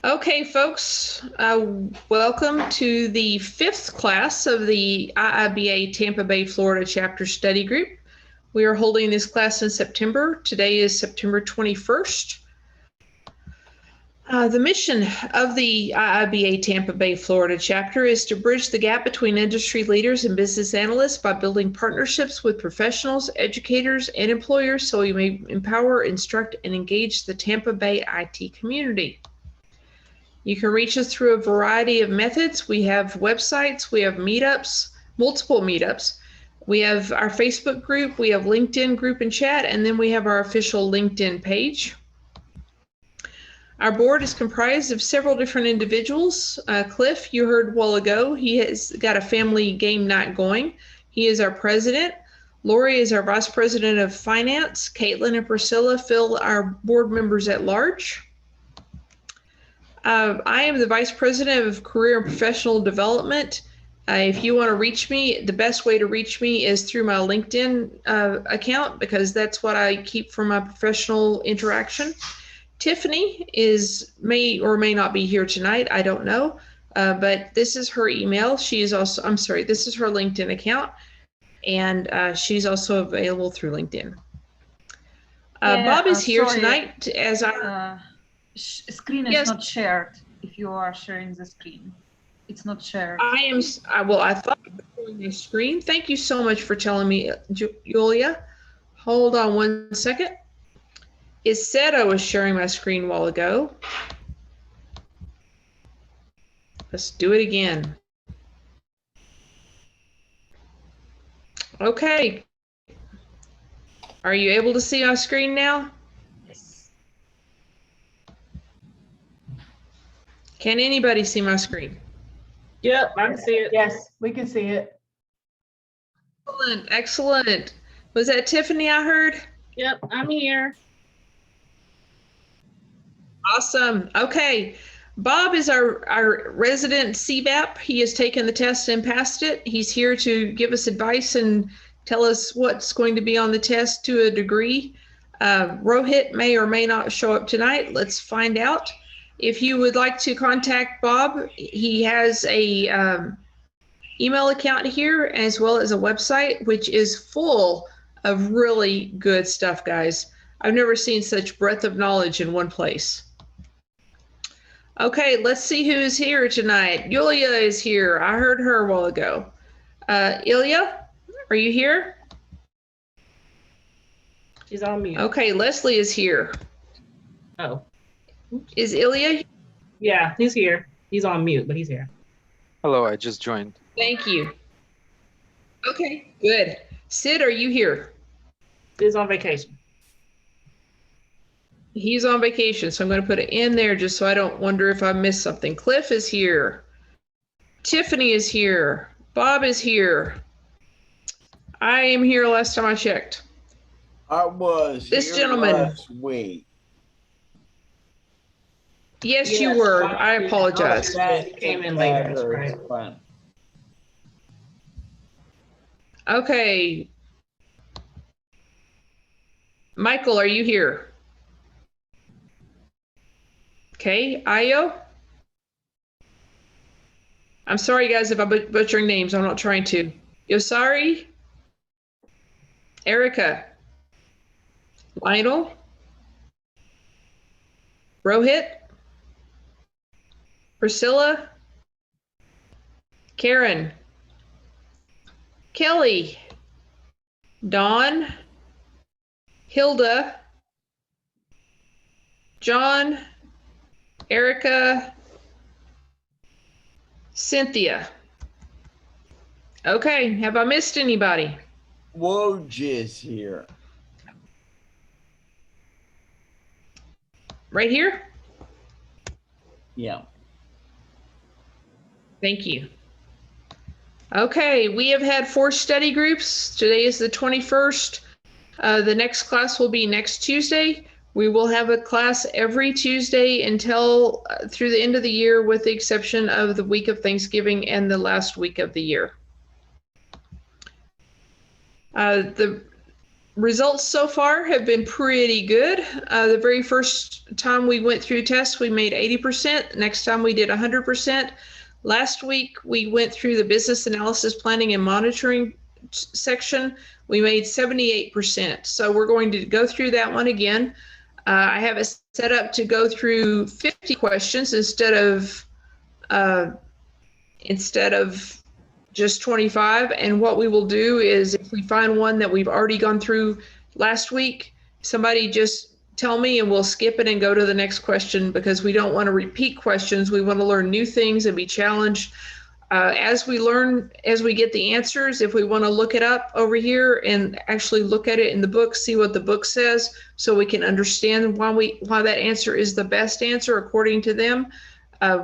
Okay, folks, welcome to the 5th class of the IIBA Tampa Bay, Florida chapter study group. We are holding this class in September. Today is September 21st. The mission of the IIBA Tampa Bay, Florida chapter is to bridge the gap between industry leaders and business analysts by building partnerships with professionals, educators, and employers so we may empower, instruct, and engage the Tampa Bay IT community. You can reach us through a variety of methods. We have websites, we have meetups, multiple meetups. We have our Facebook group, we have LinkedIn group and chat, and then we have our official LinkedIn page. Our board is comprised of several different individuals. Cliff, you heard a while ago, he has got a family game night going. He is our president. Lori is our vice president of finance. Caitlin and Priscilla fill our board members at large. I am the Vice President of Career and Professional Development. If you want to reach me, the best way to reach me is through my LinkedIn account because that's what I keep for my professional interaction. Tiffany may or may not be here tonight. I don't know, but this is her email. She is also, this is her LinkedIn account, and she's also available through LinkedIn. Bob is here tonight as our... screen is not shared. If you are sharing the screen, it's not shared. I thought I was showing the screen. Thank you so much for telling me, Julia. Hold on one second. It said I was sharing my screen a while ago. Let's do it again. Okay. Are you able to see my screen now? Can anybody see my screen? Yep, I can see it. Yes, we can see it. Excellent, excellent. Was that Tiffany I heard? Yep, I'm here. Awesome. Okay. Bob is our resident CBAP. He has taken the test and passed it. He's here to give us advice and tell us what's going to be on the test to a degree. Rohit may or may not show up tonight. Let's find out. If you would like to contact Bob, he has a email account here as well as a website, which is full of really good stuff, guys. I've never seen such breadth of knowledge in one place. Okay, let's see who is here tonight. Yulia is here. I heard her a while ago. Ilya, are you here? She's on mute. Okay, Leslie is here. Oh. Is Ilya? Yeah, he's here. He's on mute, but he's here. Hello, I just joined. Thank you. Okay, good. Sid, are you here? He's on vacation. He's on vacation, so I'm going to put it in there just so I don't wonder if I missed something. Cliff is here. Tiffany is here. Bob is here. I am here last time I checked. I was this here gentleman last week. Yes, you were. I apologize. He came in later. Right. Fine. Okay. Michael, are you here? Okay, Ayo? I'm sorry, guys, if I'm butchering names. I'm not trying to. Yosari? Erica? Lionel? Rohit? Priscilla? Karen? Kelly? Dawn? Hilda? John? Erica? Cynthia? Okay, have I missed anybody? Woj is here. Right here? Yeah. Thank you. Okay, we have had 4 study groups. Today is the 21st. The next class will be next Tuesday. We will have a class every Tuesday until through the end of the year, with the exception of the week of Thanksgiving and the last week of the year. The results so far have been pretty good. The very first time we went through tests, we made 80%. Next time we did 100%. Last week, we went through the business analysis, planning, and monitoring section. We made 78%. So we're going to go through that one again. I have it set up to go through 50 questions instead of just 25. And what we will do is, if we find one that we've already gone through last week, somebody just tell me and we'll skip it and go to the next question, because we don't want to repeat questions. We want to learn new things and be challenged. As we learn, as we get the answers, if we want to look it up over here and actually look at it in the book, see what the book says, so we can understand why that answer is the best answer according to them,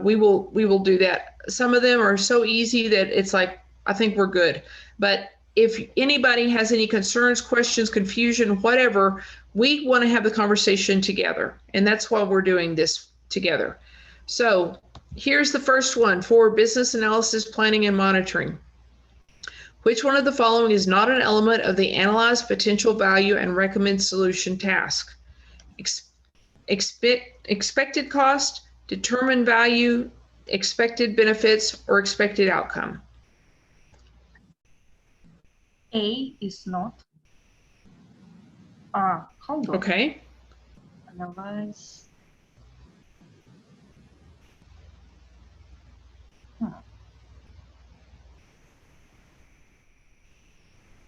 we will do that. Some of them are so easy that it's like, I think we're good. But if anybody has any concerns, questions, confusion, whatever, we want to have the conversation together. And that's why we're doing this together. So here's the first one for business analysis, planning, and monitoring. Which one of the following is not an element of the analyze potential value and recommend solution task? Expected cost, determine value, expected benefits, or expected outcome? A is not. Hold on. Okay. Analyze.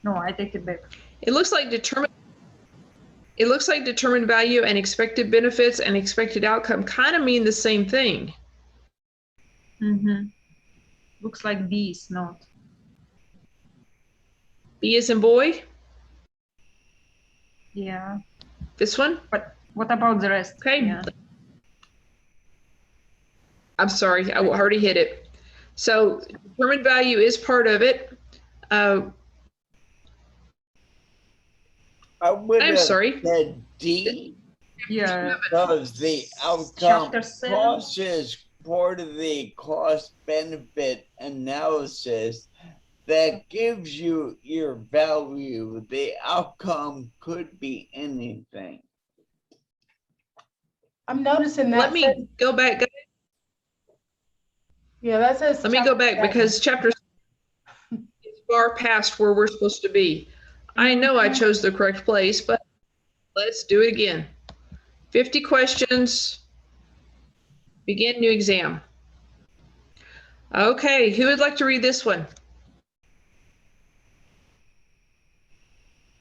No, I take it back. It looks like determine value and expected benefits and expected outcome kind of mean the same thing. Looks like B is not. B as in boy? Yeah. This one? But what about the rest? Okay. Yeah. I'm sorry, I already hit it. So determined value is part of it. I would I'm have sorry. said D, Yeah. because the outcome Chapter 7. cost is part of the cost benefit analysis that gives you your value. The outcome could be anything. I'm noticing that. Let me go back. Yeah, that says. Let me go back because chapter is far past where we're supposed to be. I know I chose the correct place, but let's do it again. 50 questions. Begin new exam. Okay, who would like to read this one?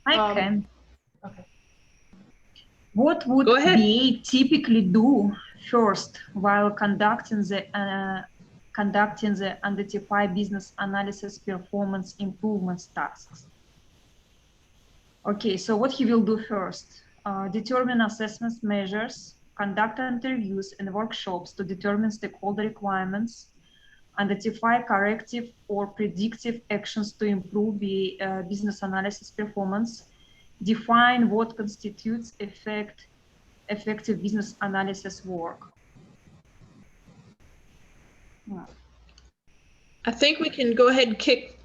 I can. Okay. What would Go ahead. BA typically do first while conducting the identify business analysis performance improvements tasks? Okay, so what he will do first, determine assessment measures, conduct interviews and workshops to determine stakeholder requirements, identify corrective or predictive actions to improve the business analysis performance, define what constitutes effective business analysis work. I think we can go ahead and kick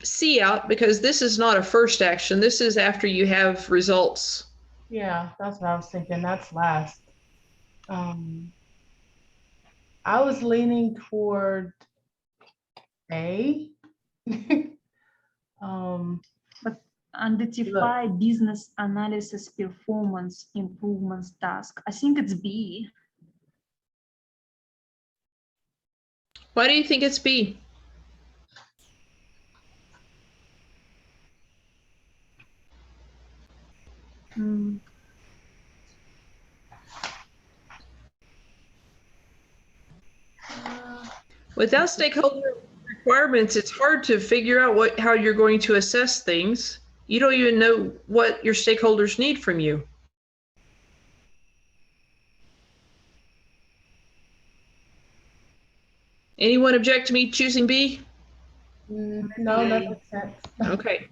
C out because this is not a first action. This is after you have results. Yeah, that's what I was thinking. That's last. I was leaning toward A. But identify business analysis performance improvements task. I think it's B. Why do you think it's B? Without stakeholder requirements, it's hard to figure out how you're going to assess things. You don't even know what your stakeholders need from you. Anyone object to me choosing B? No, that makes sense. Okay.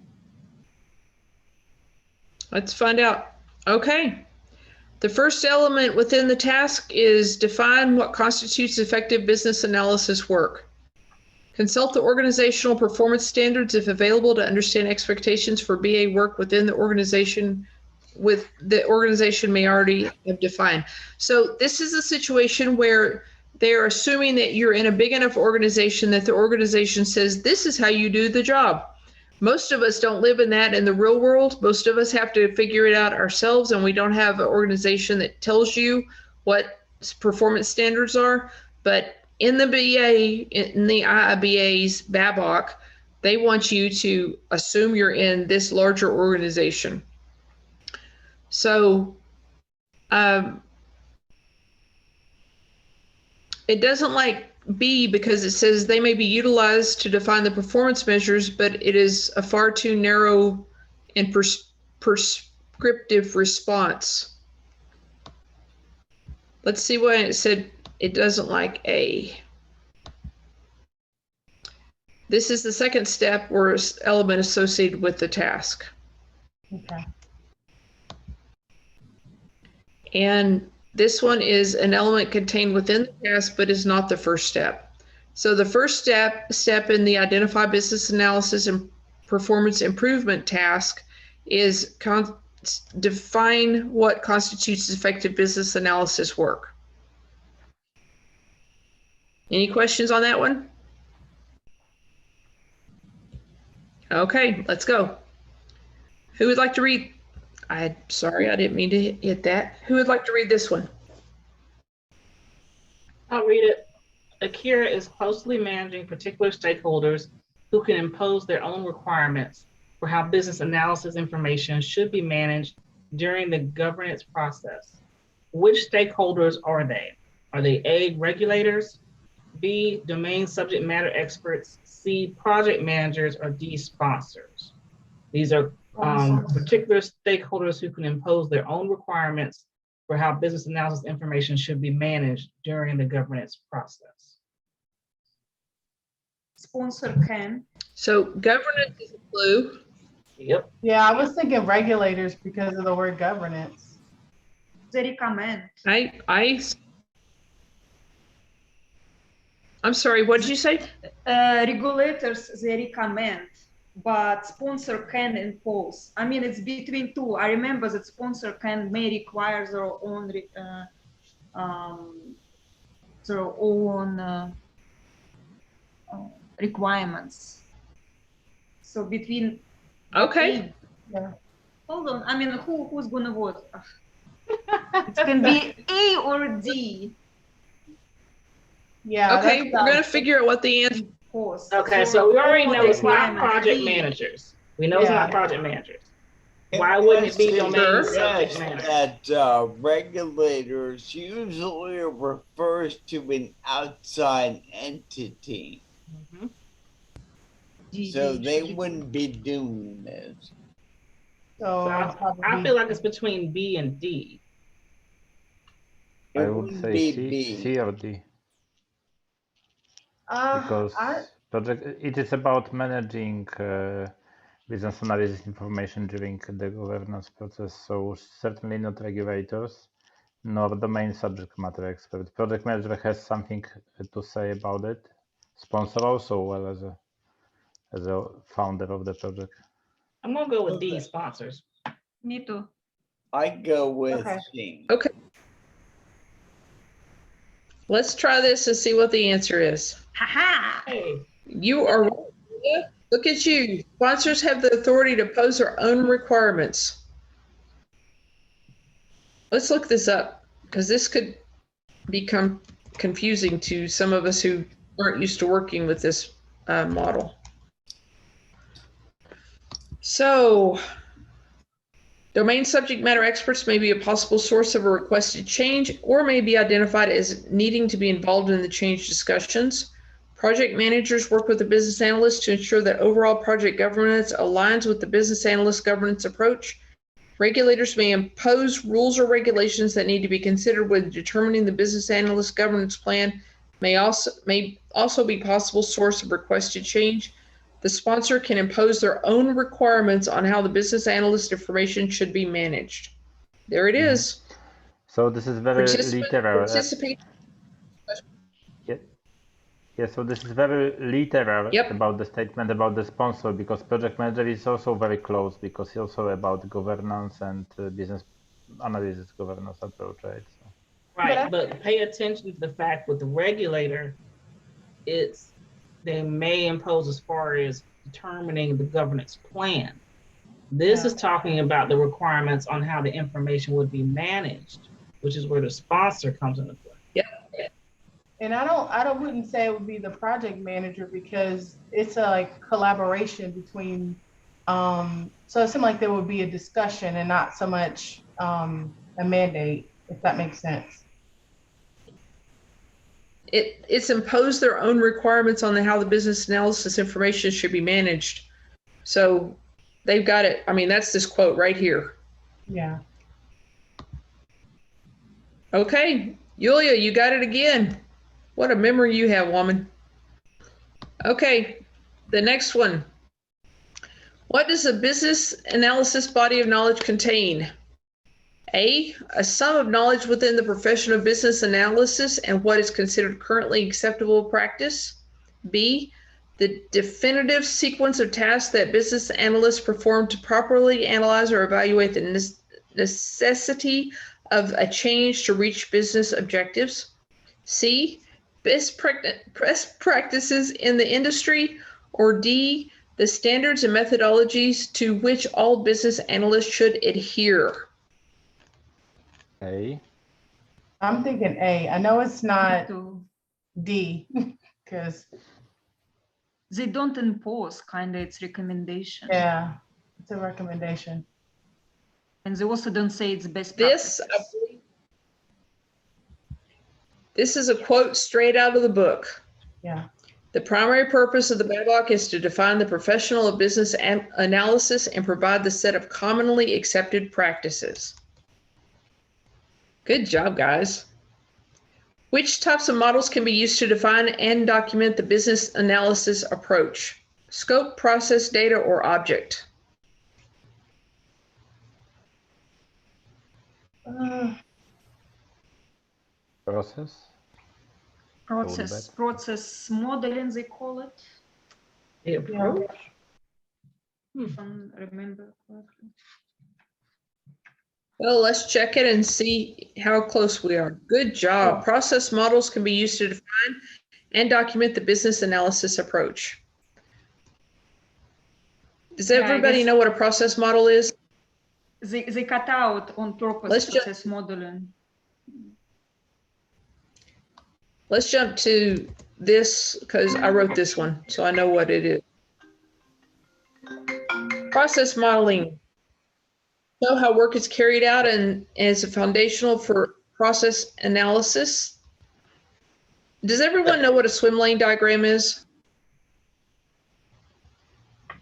Let's find out. Okay. The first element within the task is define what constitutes effective business analysis work. Consult the organizational performance standards if available to understand expectations for BA work within the organization may already have defined. So this is a situation where they're assuming that you're in a big enough organization that the organization says, this is how you do the job. Most of us don't live in that in the real world. Most of us have to figure it out ourselves, and we don't have an organization that tells you what performance standards are. But in the BA, in the IIBA's BABOK, they want you to assume you're in this larger organization. So it doesn't like B because it says they may be utilized to define the performance measures, but it is a far too narrow and prescriptive response. Let's see why it said it doesn't like A. This is the second step or element associated with the task. Okay. And this one is an element contained within the task, but is not the first step. So the first step in the identify business analysis and performance improvement task is define what constitutes effective business analysis work. Any questions on that one? Okay, let's go. Who would like to read? Sorry, I didn't mean to hit that. Who would like to read this one? I'll read it. Akira is closely managing particular stakeholders who can impose their own requirements for how business analysis information should be managed during the governance process. Which stakeholders are they? Are they A, regulators, B, domain subject matter experts, C, project managers, or D, sponsors? These are particular stakeholders who can impose their own requirements for how business analysis information should be managed during the governance process. Sponsor can. So governance is blue. Yep. Yeah, I was thinking regulators because of the word governance. They recommend. I'm sorry, what did you say? Regulators, they recommend, but sponsor can impose. I mean, it's between two. I remember that sponsor may require their own requirements. So between. Okay. Yeah. Hold on. I mean, who's gonna vote? It can be A or D. Yeah. Okay, we're gonna figure out what the answer. Okay, so we already know it's not project managers. We know it's not project managers. Why wouldn't it be domain subject matter? That regulators usually refers to an outside entity. Mm-hmm. So they wouldn't be doing this. So I feel like it's between B and D. It I would wouldn't say be C or D. Because it is about managing business analysis information during the governance process. So certainly not regulators, nor domain subject matter expert. Project manager has something to say about it. Sponsor also, well as a founder of the project. I'm gonna go with D, sponsors. Me too. I go with C. Okay. Let's try this and see what the answer is. Ha-ha! Hey. You are right. Look at you. Sponsors have the authority to pose their own requirements. Let's look this up because this could become confusing to some of us who aren't used to working with this model. So, domain subject matter experts may be a possible source of a requested change or may be identified as needing to be involved in the change discussions. Project managers work with the business analyst to ensure that overall project governance aligns with the business analyst governance approach. Regulators may impose rules or regulations that need to be considered when determining the business analyst governance plan, may also be possible source of requested change. The sponsor can impose their own requirements on how the business analyst information should be managed. There it is. So this is very literal. Yeah, so this is very literal Yep. about the statement about the sponsor, because project manager is also very close, because it's also about governance and business analysis governance approach, right? So. Right, but pay attention to the fact with the regulator, they may impose as far as determining the governance plan. This is talking about the requirements on how the information would be managed, which is where the sponsor comes into play. Yep. And I wouldn't say it would be the project manager, because it's a like collaboration between, so it seemed like there would be a discussion and not so much a mandate, if that makes sense. It's imposed their own requirements on how the business analysis information should be managed. So they've got it. I mean, that's this quote right here. Yeah. Okay, Yulia, you got it again. What a memory you have, woman. Okay, the next one. What does a business analysis body of knowledge contain? A sum of knowledge within the profession of business analysis and what is considered currently acceptable practice. B, the definitive sequence of tasks that business analysts perform to properly analyze or evaluate the necessity of a change to reach business objectives. C, best practices in the industry. Or D, the standards and methodologies to which all business analysts should adhere. A. I'm thinking A. I know it's not D, because they don't impose, kind of, it's recommendation. yeah, it's a recommendation. And they also don't say it's best practices. This is a quote straight out of the book. Yeah. The primary purpose of the BABOK is to define the professional of business analysis and provide the set of commonly accepted practices. Good job, guys. Which types of models can be used to define and document the business analysis approach? Scope, process, data, or object? Process. Process modeling, they call it. The approach? If I remember correctly. Well, let's check it and see how close we are. Good job. Process models can be used to define and document the business analysis approach. Does everybody know what a process model is? They cut out on purpose process modeling. Let's jump to this because I wrote this one, so I know what it is. Process modeling. Know how work is carried out and is a foundational for process analysis. Does everyone know what a swim lane diagram is?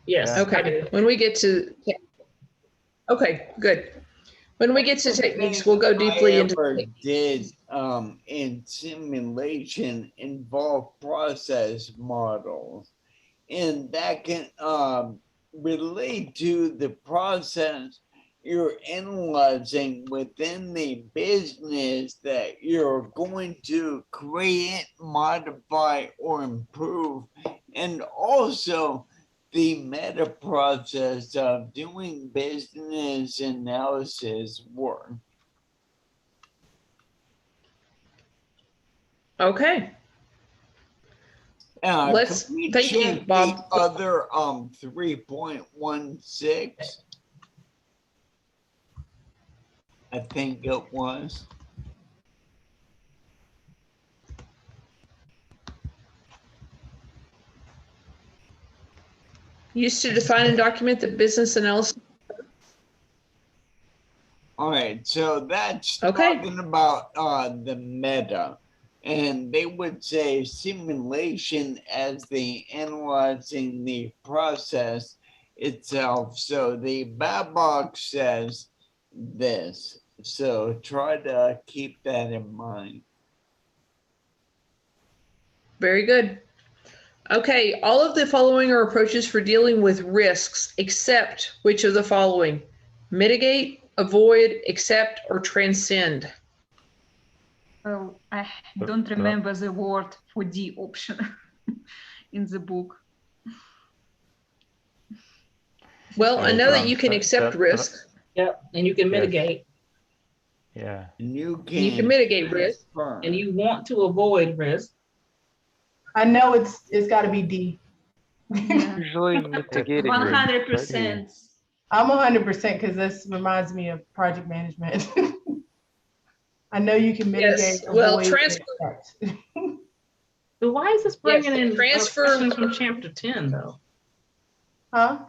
Yes. Okay. When we get to, okay, good. When we get to techniques, we'll go deeply into. Did in simulation involve process models, and that can relate to the process you're analyzing within the business that you're going to create, modify, or improve, and also the meta process of doing business analysis work. Okay. Thank you, Bob. The other 3.16. I think it was. Used to define and document the business analysis. All right, so that's talking about the meta. And they would say simulation as the analyzing the process itself. So the BABOK says this. So try to keep that in mind. Very good. Okay, all of the following are approaches for dealing with risks, except which of the following? Mitigate, avoid, accept, or transcend. Well, I don't remember the word for D option. in the book. Well, I know that you can Transfer- accept risk. Yep, and you can Yes. mitigate, Yeah. And you You can can mitigate risk. transfer. and you want to avoid risk. I know it's got to be D. Yeah, Usually mitigating risk, right? 100%. I'm 100% because this reminds me of project management. I know you can mitigate. Yes, well, avoid, and transfer. accept. But why is this bringing Yes, in transfer- questions from chapter 10 though? Huh?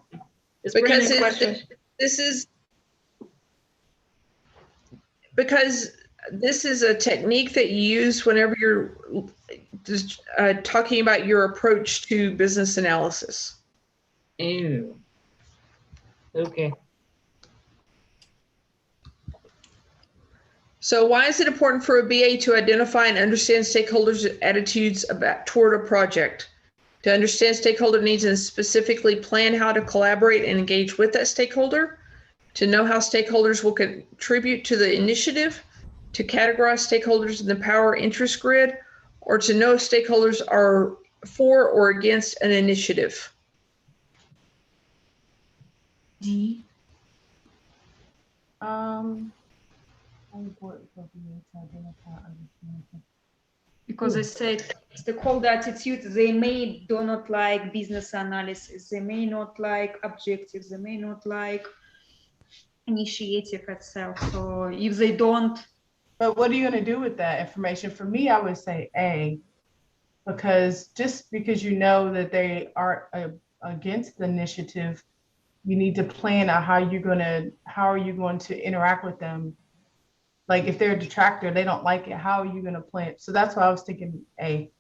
It's bringing Because in questions. this is a technique that you use whenever you're just talking about your approach to business analysis. Ew. Okay. So why is it important for a BA to identify and understand stakeholders' attitudes toward a project? To understand stakeholder needs and specifically plan how to collaborate and engage with that stakeholder? To know how stakeholders will contribute to the initiative? To categorize stakeholders in the power interest grid? Or to know if stakeholders are for or against an initiative? D. Because I said stakeholder attitude, they may do not like business analysis, they may not like objectives, they may not like initiative itself. So if they don't, But what are you going to do with that information? For me, I would say A, because just because you know that they are against the initiative, you need to plan out how are you going to interact with them. Like if they're a detractor, they don't like it, how are you going to plan? So that's why I was thinking A.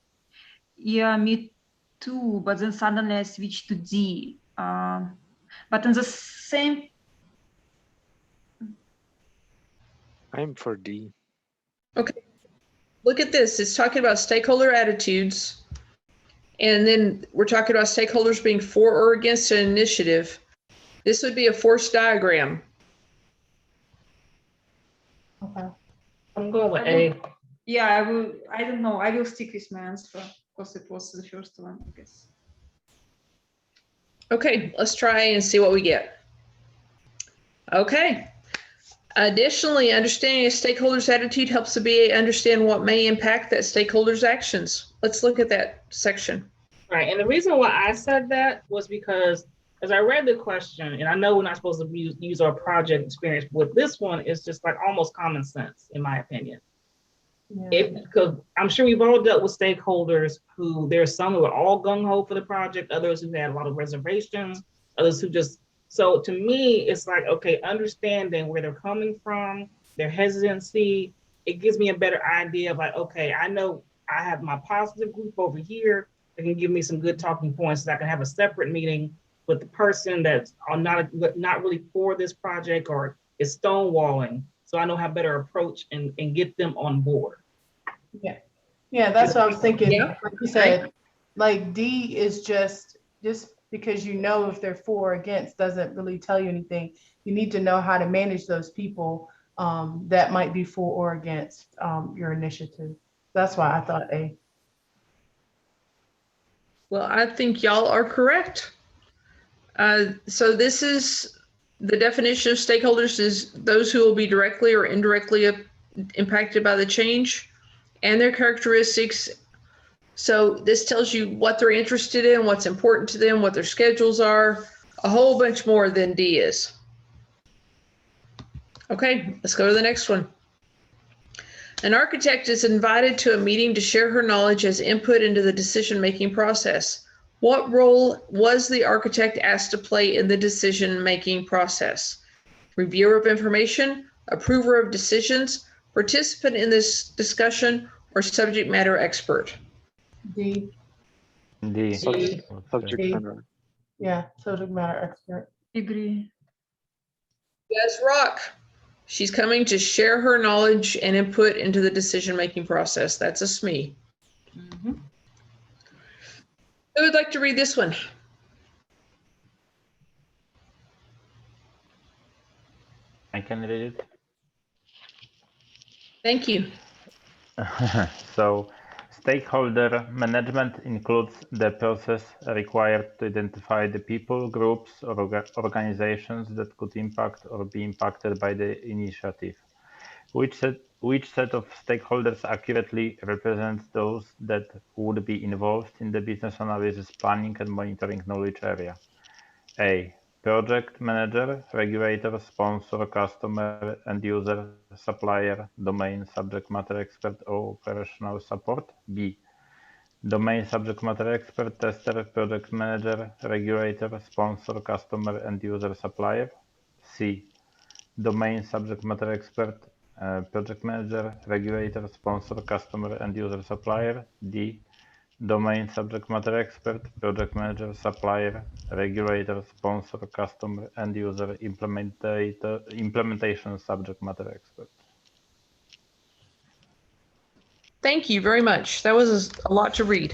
yeah, me too. But then suddenly I switched to D. But in the same, I'm for D. Okay, look at this. It's talking about stakeholder attitudes. And then we're talking about stakeholders being for or against an initiative. This would be a force diagram. Okay. I'm going with A. yeah, I will. I don't know. I will stick with my answer because it was the first one, I guess. Okay, let's try and see what we get. Okay. Additionally, understanding a stakeholder's attitude helps the BA understand what may impact that stakeholder's actions. Let's look at that section. Right. And the reason why I said that was because as I read the question, and I know we're not supposed to use our project experience, but with this one, it's just like almost common sense, in my opinion. Yeah. Because I'm sure we've all dealt with stakeholders who there's some who are all gung-ho for the project, others who had a lot of reservations, others who just, so to me, it's like, okay, understanding where they're coming from, their hesitancy, it gives me a better idea of like, okay, I know I have my positive group over here that can give me some good talking points so I can have a separate meeting with the person that's not really for this project or is stonewalling. So I know how better approach and get them on board. Yeah, that's what I was thinking. Yeah. Like you said, like D is just because you know if they're for or against doesn't really tell you anything. You need to know how to manage those people that might be for or against your initiative. That's why I thought A. Well, I think y'all are correct. So this is the definition of stakeholders is those who will be directly or indirectly impacted by the change and their characteristics. So this tells you what they're interested in, what's important to them, what their schedules are, a whole bunch more than D is. Okay, let's go to the next one. An architect is invited to a meeting to share her knowledge as input into the decision-making process. What role was the architect asked to play in the decision-making process? Reviewer of information, approver of decisions, participant in this discussion, or subject matter expert? D. D. Subject matter. Yeah, subject matter expert. Agree. Yes, rock. She's coming to share her knowledge and input into the decision-making process. That's a SME. Mm-hmm. Who would like to read this one? I can read Thank you. it. So Stakeholder management includes the process required to identify the people, groups, or organizations that could impact or be impacted by the initiative. Which set of stakeholders accurately represents those that would be involved in the business analysis, planning, and monitoring knowledge area? A. Project manager, regulator, sponsor, customer, end user, supplier, domain subject matter expert, or operational support. B. Domain subject matter expert, tester, project manager, regulator, sponsor, customer, end user, supplier. C. Domain subject matter expert, project manager, regulator, sponsor, customer, end user, supplier. D. Domain subject matter expert, project manager, supplier, regulator, sponsor, customer, end user, implementation subject matter expert. Thank you very much. That was a lot to read.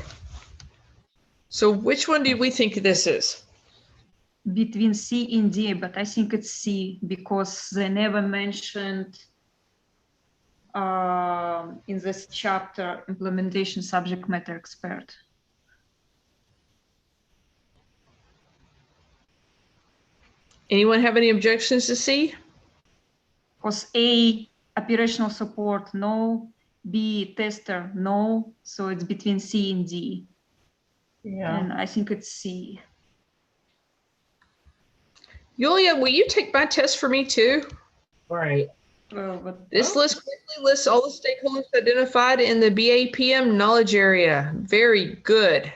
So which one do we think this is? Between C and D, but I think it's C because they never mentioned in this chapter implementation subject matter expert. Anyone have any objections to C? Because A, operational support, no. B, tester, no. So it's between C and D. Yeah. And I think it's C. Yulia, will you take my test for me too? Right. This list quickly lists all the stakeholders identified in the BAPM knowledge area. Very good.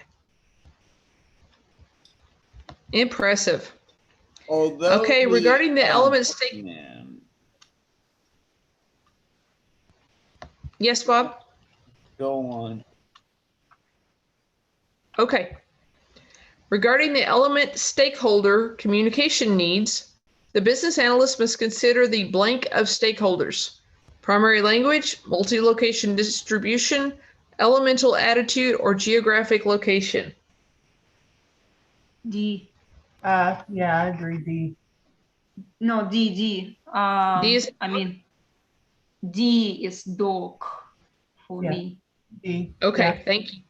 Impressive. Although Okay, regarding the elements Yes, Bob? Go on. Okay. Regarding the element stakeholder communication needs, the business analyst must consider the blank of stakeholders: primary language, multi-location distribution, elemental attitude, or geographic location. D. Yeah, I agree, D. No, D. D is, I mean, D is dog for me. D. okay, Yeah. thank you.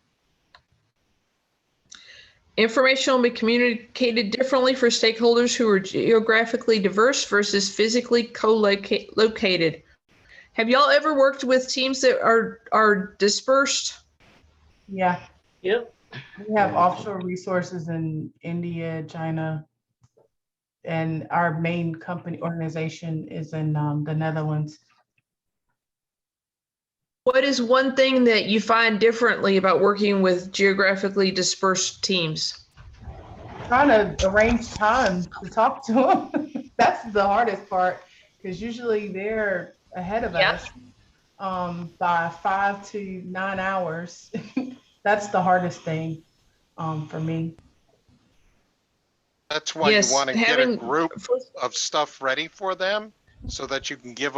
Information will be communicated differently for stakeholders who are geographically diverse versus physically co-located. Have y'all ever worked with teams that are dispersed? Yeah. Yep. We have offshore resources in India, China, and our main company organization is in the Netherlands. What is one thing that you find differently about working with geographically dispersed teams? Trying to arrange time to talk to them. That's the hardest part, because usually they're ahead of us by 5 to 9 hours. That's the hardest thing for me. That's why Yes, you want to get a group of stuff ready for them so that you can give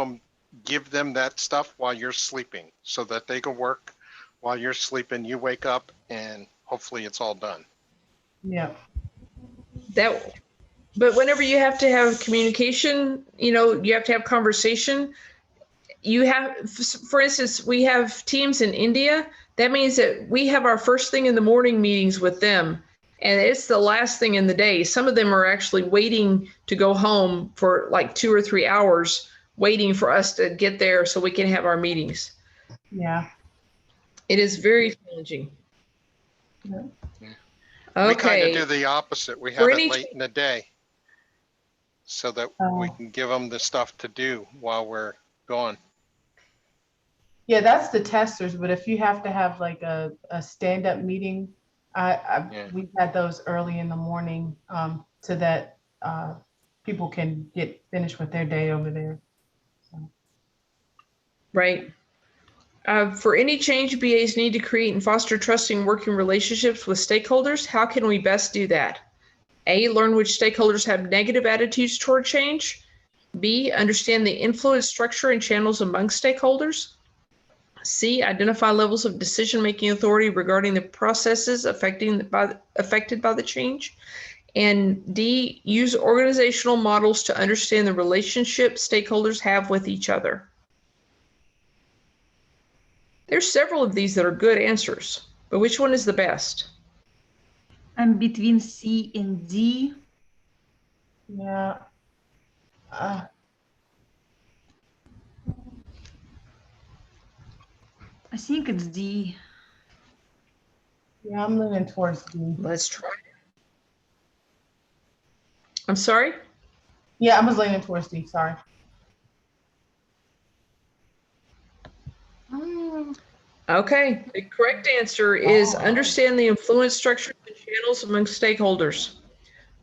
them that stuff while you're sleeping, so that they can work while you're sleeping. You wake up and hopefully it's all done. Yeah. But whenever you have to have communication, you have to have conversation. You have, for instance, we have teams in India. That means that we have our first thing in the morning meetings with them, and it's the last thing in the day. Some of them are actually waiting to go home for like 2 or 3 hours, waiting for us to get there so we can have our meetings. Yeah. It is very challenging. Yeah. Okay. We kind of do the opposite. We have it late in the day so that we can give them the stuff to do while we're gone. Yeah, that's the testers. But if you have to have like a stand-up meeting, we've had those early in the morning so that people can get finished with their day over there. So. Right. For any change, BAs need to create and foster trusting working relationships with stakeholders. How can we best do that? A, learn which stakeholders have negative attitudes toward change. B, understand the influence structure and channels among stakeholders. C, identify levels of decision-making authority regarding the processes affected by the change. And D, use organizational models to understand the relationship stakeholders have with each other. There's several of these that are good answers, but which one is the best? I'm between C and D. Yeah. I think it's D. Yeah, I'm leaning towards D. Let's try. I'm sorry? Yeah, I was leaning towards D, sorry. Okay, the correct answer is understand the influence structures and channels among stakeholders.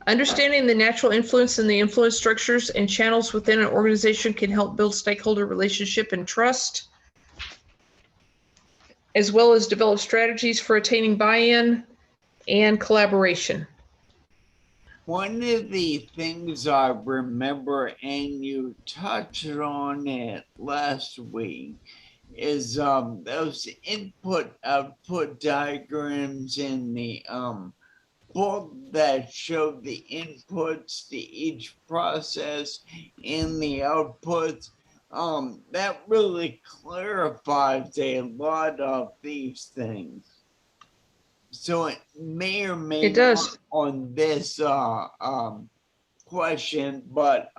Understanding the natural influence and the influence structures and channels within an organization can help build stakeholder relationship and trust, as well as develop strategies for attaining buy-in and collaboration. One of the things I remember, and you touched on it last week, is those input-output diagrams in the book that show the inputs to each process and the outputs. That really clarifies a lot of these things. So it may or may not on this question, but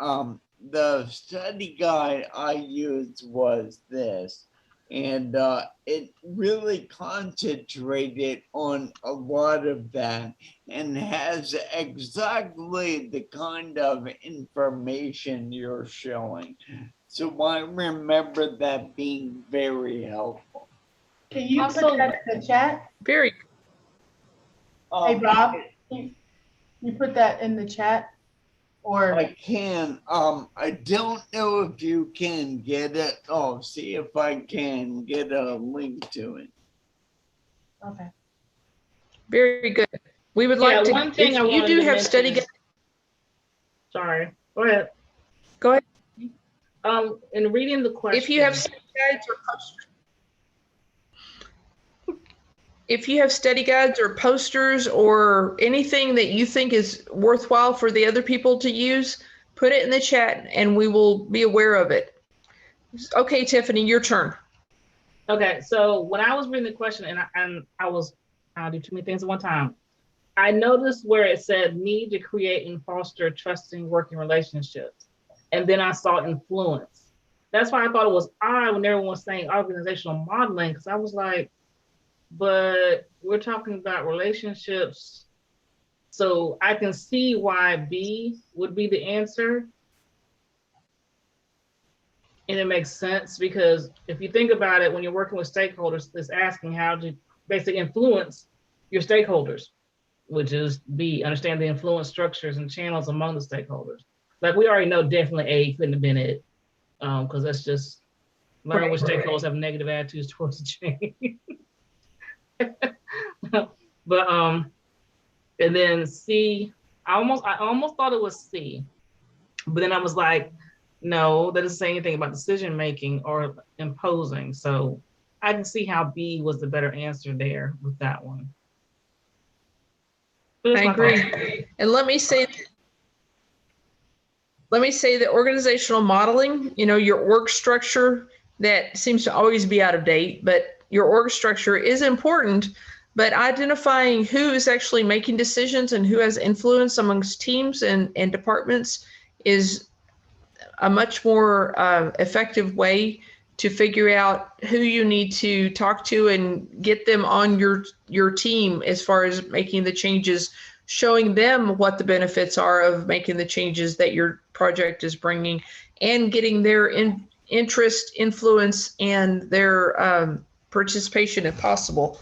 the study guide I used was this, and it really concentrated on a lot of that and has exactly the kind of information you're showing. So I remember that being very helpful. Can you put that in the chat? Very. Hey, Bob, can you put that in the chat? Or I can. I don't know if you can get it. I'll see if I can get a link to it. Okay. Very good. We would like to. One thing if I you do have study guides. Sorry, go ahead. Go ahead. In reading the question, If you have study guides or posters, or anything that you think is worthwhile for the other people to use, put it in the chat and we will be aware of it. Okay, Tiffany, your turn. Okay, so when I was reading the question and I was trying to do too many things at one time, I noticed where it said need to create and foster trusting working relationships. And then I saw influence. That's why I thought it was odd when everyone was saying organizational modeling, because I was like, but we're talking about relationships. So I can see why B would be the answer. And it makes sense because if you think about it, when you're working with stakeholders, it's asking how to basically influence your stakeholders, which is B, understand the influence structures and channels among the stakeholders. Like we already know definitely A couldn't have been it, because that's just learn which stakeholders have negative attitudes towards the change. But and then C, I almost thought it was C, but then I was like, no, that doesn't say anything about decision making or imposing. So I can see how B was the better answer there with that one. I agree. And let me say that organizational modeling, your org structure, that seems to always be out of date, but your org structure is important, but identifying who is actually making decisions and who has influence amongst teams and departments is a much more effective way to figure out who you need to talk to and get them on your team as far as making the changes, showing them what the benefits are of making the changes that your project is bringing, and getting their interest, influence, and their participation if possible.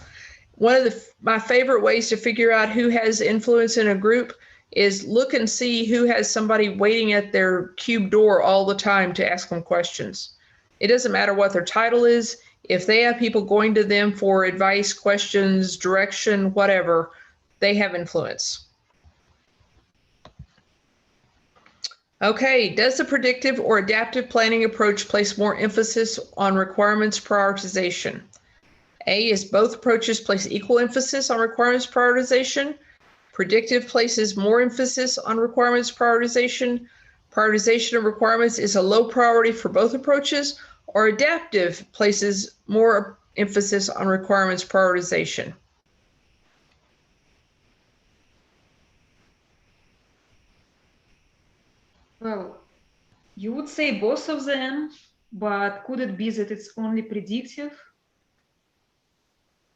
One of my favorite ways to figure out who has influence in a group is look and see who has somebody waiting at their cube door all the time to ask them questions. It doesn't matter what their title is. If they have people going to them for advice, questions, direction, whatever, they have influence. Okay, does the predictive or adaptive planning approach place more emphasis on requirements prioritization? A is both approaches place equal emphasis on requirements prioritization. Predictive places more emphasis on requirements prioritization. Prioritization of requirements is a low priority for both approaches, or adaptive places more emphasis on requirements prioritization? Well, you would say both of them, but could it be that it's only predictive?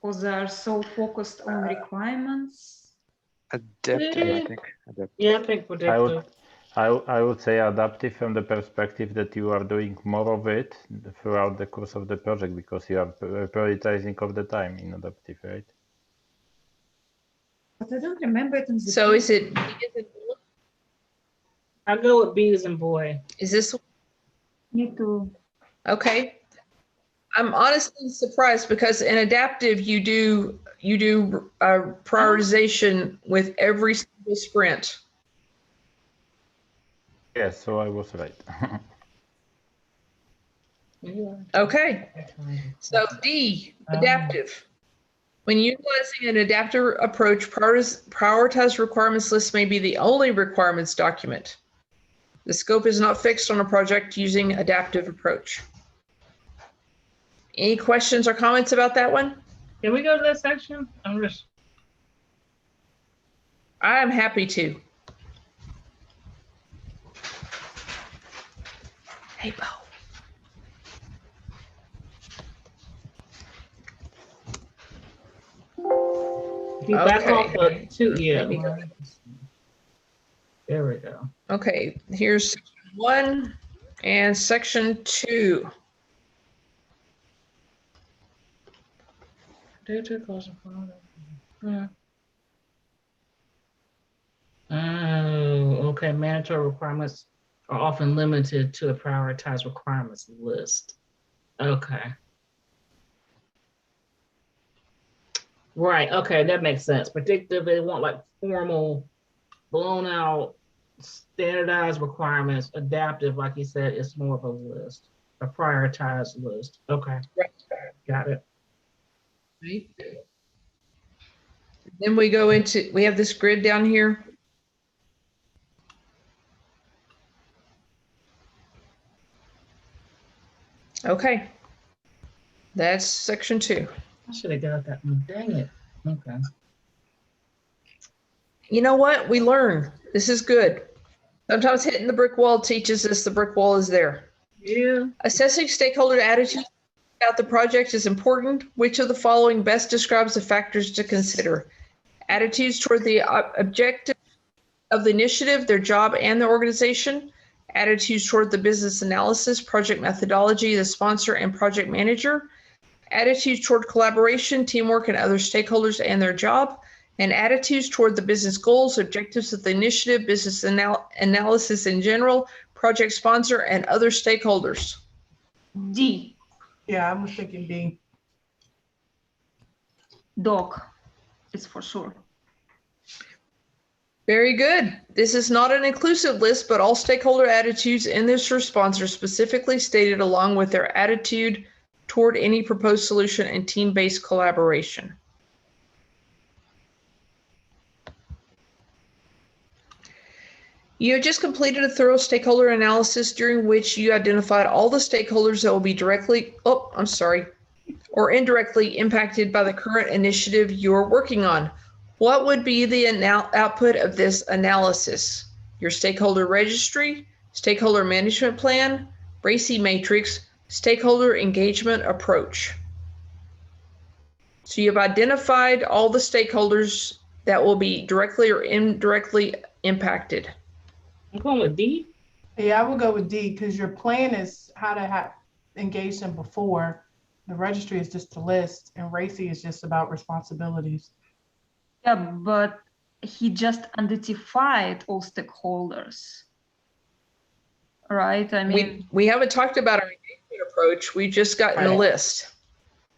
Because they are so focused on requirements? Adaptive, I think. Adaptive. Yeah, I think predictive. I would say adaptive from the perspective that you are doing more of it throughout the course of the project because you are prioritizing of the time in adaptive, right? But I don't remember it in the So is it, I go with B as in boy. is this, Me too. okay. I'm honestly surprised because in adaptive, you do prioritization with every single sprint. Yes, so I was right. Okay, so D, adaptive. When utilizing an adaptive approach, prioritized requirements list may be the only requirements document. The scope is not fixed on a project using adaptive approach. Any questions or comments about that one? Can we go to that section? I am happy to. Hey, Bo. If you back Okay. off the two, yeah. Let me go. There we go. Okay, here's section 1 and section 2. Oh, okay. Mandatory requirements are often limited to a prioritized requirements list. Okay. Right. Okay, that makes sense. Predictive, they want like formal, blown out, standardized requirements. Adaptive, like you said, is more of a list, a prioritized list. Okay. Right. Got it. Right. Then we go into, we have this grid down here. Okay. That's section 2. I should have got that one. Dang it. Okay. You know what? We learn. This is good. Sometimes hitting the brick wall teaches us the brick wall is there. Yeah. Assessing stakeholder attitudes about the project is important. Which of the following best describes the factors to consider? Attitudes toward the objective of the initiative, their job, and the organization. Attitudes toward the business analysis, project methodology, the sponsor, and project manager. Attitudes toward collaboration, teamwork, and other stakeholders and their job. And attitudes toward the business goals, objectives of the initiative, business analysis in general, project sponsor, and other stakeholders. D. Yeah, I was thinking D. Doc is for sure. Very good. This is not an inclusive list, but all stakeholder attitudes in this response are specifically stated along with their attitude toward any proposed solution and team-based collaboration. You have just completed a thorough stakeholder analysis during which you identified all the stakeholders that will be directly, or indirectly impacted by the current initiative you're working on. What would be the output of this analysis? Your stakeholder registry, stakeholder management plan, RACI matrix, stakeholder engagement approach. So you've identified all the stakeholders that will be directly or indirectly impacted. I'm going with D. Yeah, I will go with D because your plan is how to engage them before. The registry is just a list, and RACI is just about responsibilities. Yeah, but he just identified all stakeholders, right? I mean, we haven't talked about our engagement approach. We've just gotten a list.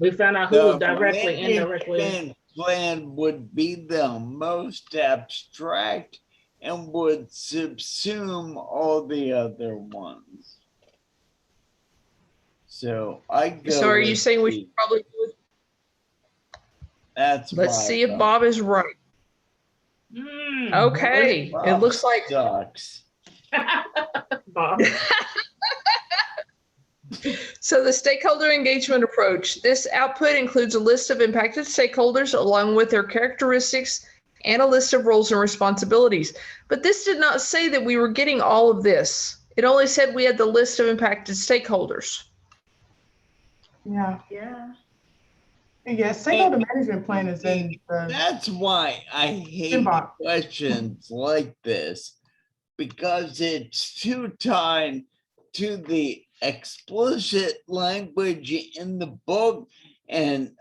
We found out who was directly, indirectly. The plan would be the most abstract and would subsume all the other ones. So I go. So are you saying we should probably do it? Let's see if Bob is right. Okay, Bob it looks like sucks. Bob. So the stakeholder engagement approach. This output includes a list of impacted stakeholders along with their characteristics and a list of roles and responsibilities. But this did not say that we were getting all of this. It only said we had the list of impacted stakeholders. Yeah. Yeah. Yeah, stakeholder management plan is in the That's why I hate inbox. questions like this, because it's too tied to the explicit language in the book and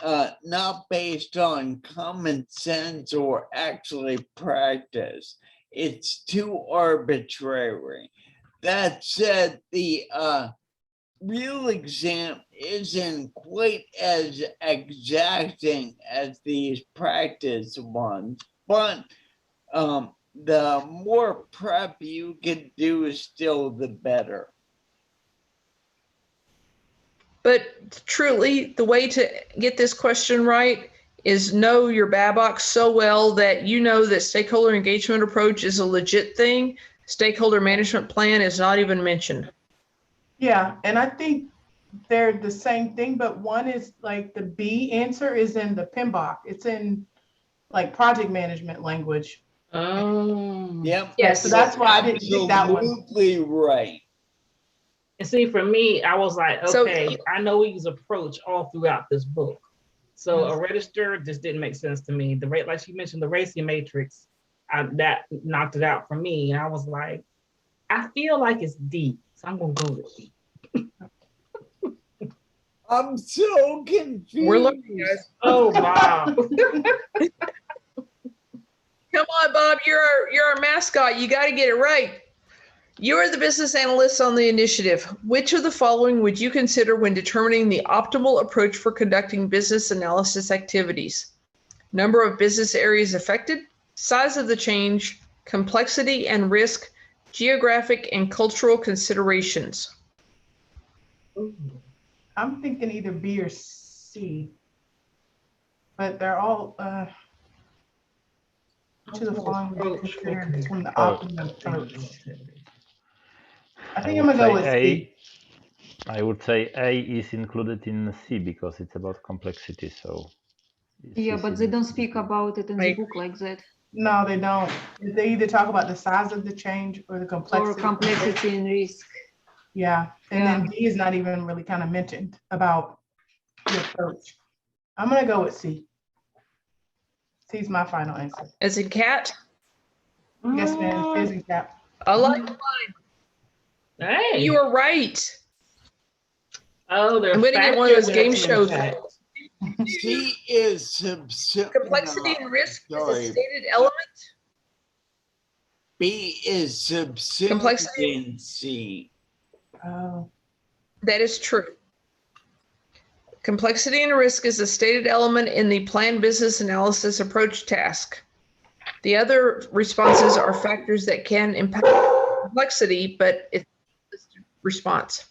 not based on common sense or actually practice. It's too arbitrary. That said, the real exam isn't quite as exacting as these practice ones, but the more prep you can do is still the better. But truly, the way to get this question right is know your BABOK so well that you know that stakeholder engagement approach is a legit thing. Stakeholder management plan is not even mentioned. Yeah, and I think they're the same thing, but one is like the B answer is in the PMBOK. It's in like project management language. Oh. Yep. Yes. So that's why I didn't pick that one. Absolutely right. And see, for me, I was like, So- okay, I know we use approach all throughout this book. So a register just didn't make sense to me. The rate, like she mentioned, the rating matrix, that knocked it out for me. And I was like, I feel like it's D, so I'm gonna go with D. I'm so confused. We're looking, guys. Oh wow. Come on, Bob, you're our mascot. You got to get it right. You are the business analyst on the initiative. Which of the following would you consider when determining the optimal approach for conducting business analysis activities? Number of business areas affected, size of the change, complexity and risk, geographic and cultural considerations. I'm thinking either B or C, but they're all to the following would you consider between the optimal approach. I think I'm gonna go with C. I would say A is included in C because it's about complexity. So Yeah, but they don't speak about it in the Right. book like that. No, they don't. They either talk about the size of the change or the complexity. Or complexity and risk. Yeah, and then D is not even really kind of mentioned about the approach. I'm gonna go with C. C's my final answer. As in cat? Yes, ma'am. Is in cap. I like Hey. you were right. Oh, they're I'm gonna get one of those game factors shows. impact. C is subsumed. Complexity and risk is a Sorry. stated element. B is subsumed Complexity. in C. Oh, That is true. Complexity and risk is a stated element in the planned business analysis approach task. The other responses are factors that can impact complexity, but it's a response.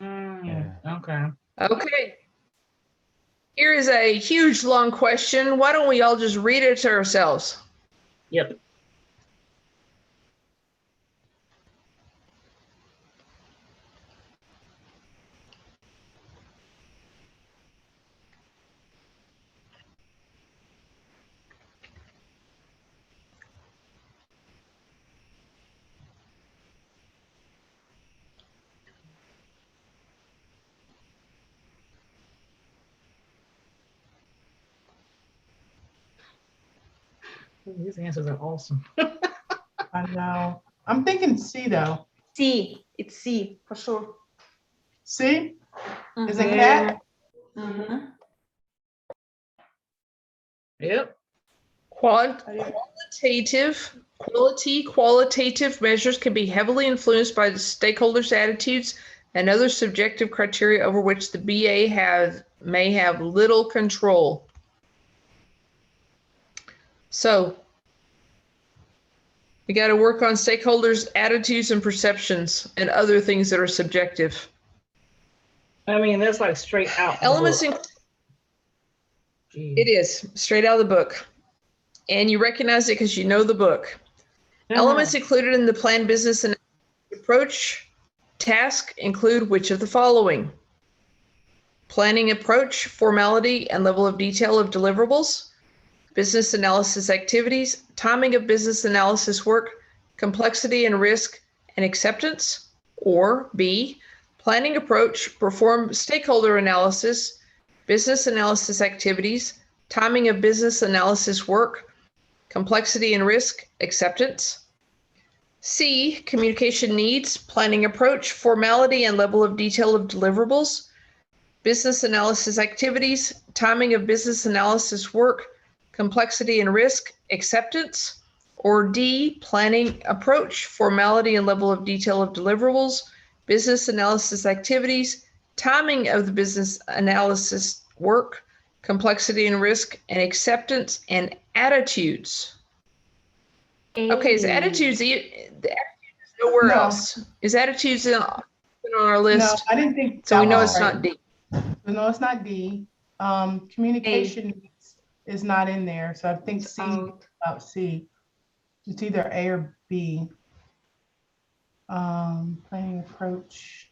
Okay. Okay. Here is a huge long question. Why don't we all just read it to ourselves? Yep. These answers are awesome. I know. I'm thinking C though. C, it's C for sure. C is a Mhm. cat. Mhm. Yep. Qualitative measures can be heavily influenced by the stakeholders' attitudes and other subjective criteria over which the BA may have little control. So we got to work on stakeholders' attitudes and perceptions and other things that are subjective. I mean, that's like straight out. the Elements book. in Jeez. it is straight out of the book. And you recognize it because you know the book. Yeah. Elements included in the planned business analysis approach task include which of the following? Planning approach, formality, and level of detail of deliverables, business analysis activities, timing of business analysis work, complexity and risk and acceptance, or B, planning approach, perform stakeholder analysis, business analysis activities, timing of business analysis work, complexity and risk, acceptance. C, communication needs, planning approach, formality and level of detail of deliverables, business analysis activities, timing of business analysis work, complexity and risk, acceptance. Or D, planning approach, formality and level of detail of deliverables, business analysis activities, timing of the business analysis work, complexity and risk, and acceptance, and attitudes. Okay, is attitudes, the attitude is nowhere No. else. Is attitudes on our list? No, I didn't think. So we that know was it's right. not D. No, it's not D. Communication is not in there, so I think It's C, out. about C. It's either A or B. Planning approach.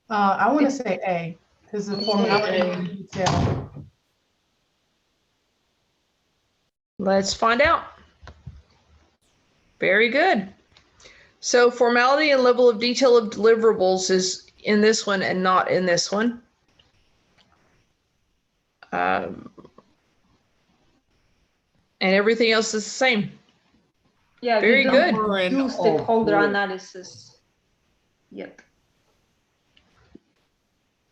I want to say A, because the formality and detail. Let's find out. Very good. So formality and level of detail of deliverables is in this one and not in this one. And everything else is the same. Yeah, Very we good. don't do stakeholder analysis yet.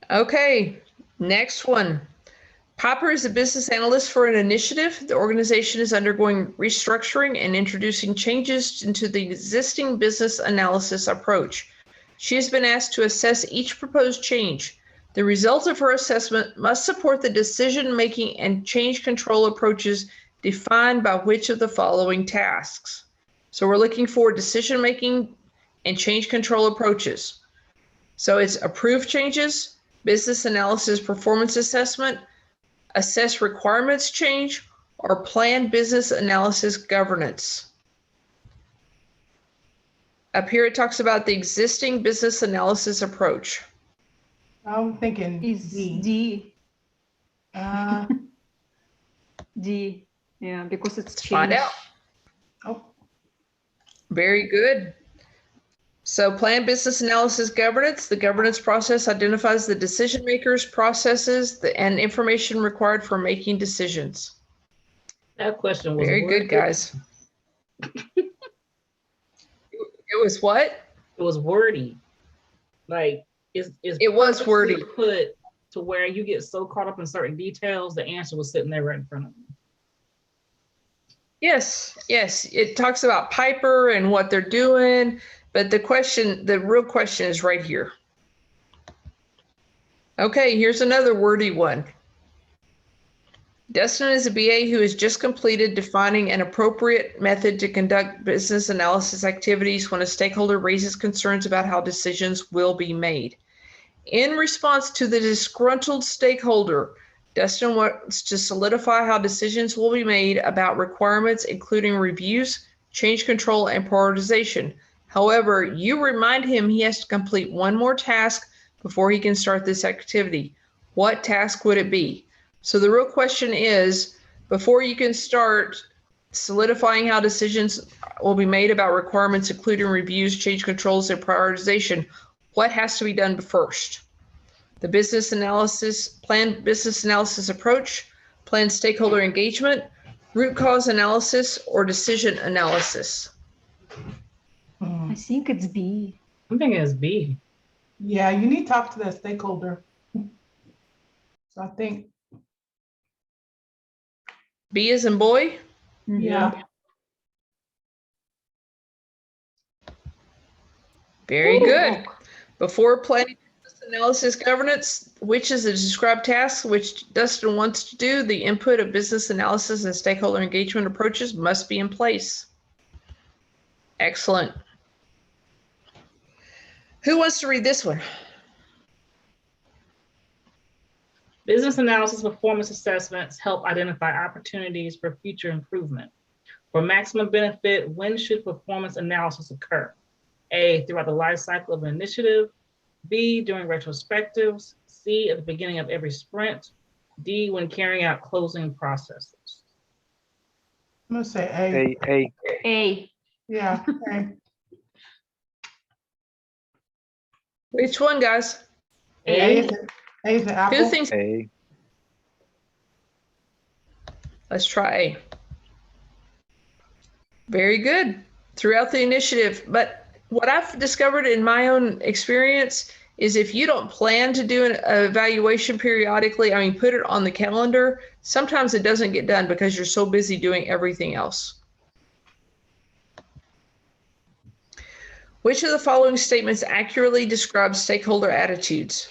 Okay, next one. Popper is a business analyst for an initiative. The organization is undergoing restructuring and introducing changes into the existing business analysis approach. She has been asked to assess each proposed change. The result of her assessment must support the decision-making and change control approaches defined by which of the following tasks. So we're looking for decision-making and change control approaches. So it's approve changes, business analysis performance assessment, assess requirements change, or plan business analysis governance. Up here it talks about the existing business analysis approach. I'm thinking Is D. D. D. Yeah, because it's Let's find changed. out. Oh, Very good. So plan business analysis governance. The governance process identifies the decision makers, processes, and information required for making decisions. That question was Very good, wordy. guys. It was what? It was wordy. Like It was purposely wordy. Put to where you get so caught up in certain details, the answer was sitting there right in front of you. Yes, yes. It talks about Piper and what they're doing, but the real question is right here. Okay, here's another wordy one. Dustin is a BA who has just completed defining an appropriate method to conduct business analysis activities when a stakeholder raises concerns about how decisions will be made. In response to the disgruntled stakeholder, Dustin wants to solidify how decisions will be made about requirements, including reviews, change control, and prioritization. However, you remind him he has to complete one more task before he can start this activity. What task would it be? So the real question is, before you can start solidifying how decisions will be made about requirements, including reviews, change controls, and prioritization, what has to be done first? The business analysis, planned business analysis approach, planned stakeholder engagement, root cause analysis, or decision analysis? I think it's B. I'm thinking it's B. yeah, you need to talk to that stakeholder. So I think, B as in boy? yeah. Very Ooh, good. BABOK. Before planning business analysis governance, which is a described task which Dustin wants to do, the input of business analysis and stakeholder engagement approaches must be in place. Excellent. Who wants to read this one? Business analysis performance assessments help identify opportunities for future improvement. For maximum benefit, when should performance analysis occur? A, throughout the life cycle of an initiative, B, during retrospectives, C, at the beginning of every sprint, D, when carrying out closing processes. I'm gonna say A. A. A. Yeah, A. Which one, guys? A A, is an, A is an Who apple. thinks? A. Let's try A. Very good. Throughout the initiative. But what I've discovered in my own experience is if you don't plan to do an evaluation periodically, I mean, put it on the calendar, sometimes it doesn't get done because you're so busy doing everything else. Which of the following statements accurately describes stakeholder attitudes?